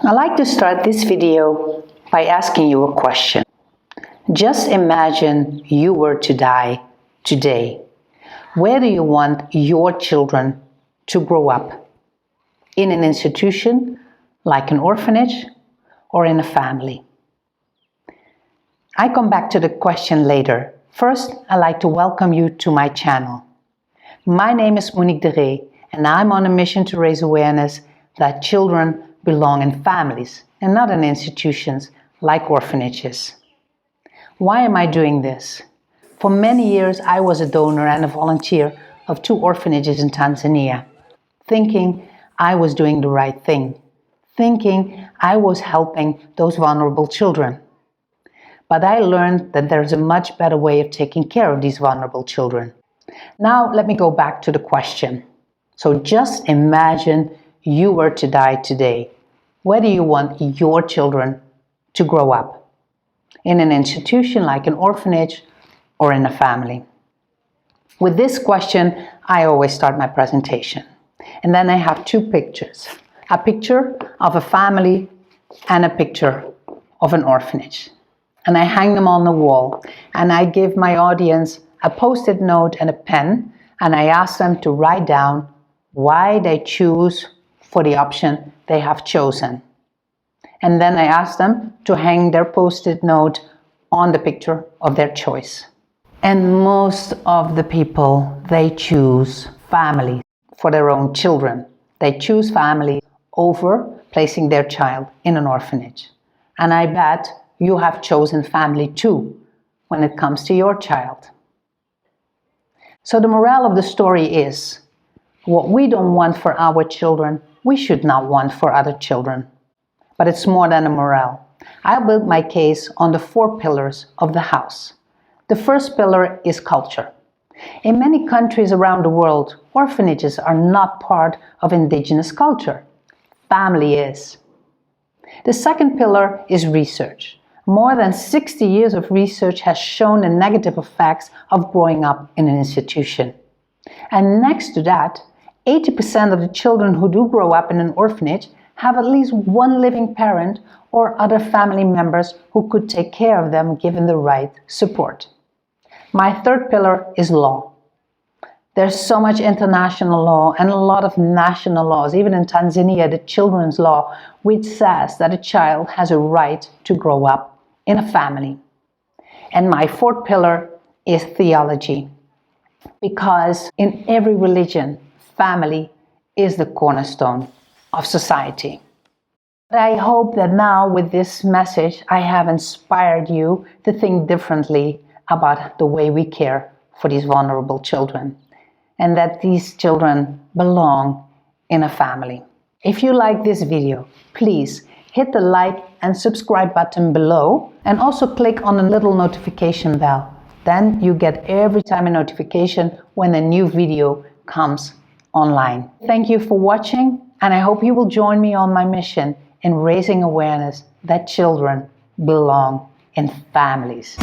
I'd like to start this video by asking you a question. Just imagine you were to die today. Where do you want your children to grow up? In an institution, like an orphanage, or in a family? I come back to the question later. First, I'd like to welcome you to my channel. My name is Monique de Ree, and I'm on a mission to raise awareness that children belong in families and not in institutions like orphanages. Why am I doing this? For many years, I was a donor and a volunteer of 2 orphanages in Tanzania, thinking I was doing the right thing, thinking I was helping those vulnerable children. But I learned that there's a much better way of taking care of these vulnerable children. Now, let me go back to the question. So just imagine you were to die today. Where do you want your children to grow up? In an institution like an orphanage or in a family? With this question, I always start my presentation. And then I have 2 pictures. A picture of a family and a picture of an orphanage. And I hang them on the wall. And I give my audience a post-it note and a pen. And I ask them to write down why they choose for the option they have chosen. And then I ask them to hang their post-it note on the picture of their choice. And most of the people, they choose family for their own children. They choose family over placing their child in an orphanage. And I bet you have chosen family too when it comes to your child. So the moral of the story is, what we don't want for our children, we should not want for other children. But it's more than a morale. I built my case on the 4 pillars of the house. The first pillar is culture. In many countries around the world, orphanages are not part of indigenous culture. Family is. The second pillar is research. More than 60 years of research has shown the negative effects of growing up in an institution. And next to that, 80% of the children who do grow up in an orphanage have at least one living parent or other family members who could take care of them given the right support. My third pillar is law. There's so much international law and a lot of national laws, even in Tanzania, the children's law, which says that a child has a right to grow up in a family. And my fourth pillar is theology, because in every religion, family is the cornerstone of society. But I hope that now with this message, I have inspired you to think differently about the way we care for these vulnerable children, and that these children belong in a family. If you like this video, please hit the like and subscribe button below, and also click on the little notification bell. Then you get every time a notification when a new video comes online. Thank you for watching, and I hope you will join me on my mission in raising awareness that children belong in families.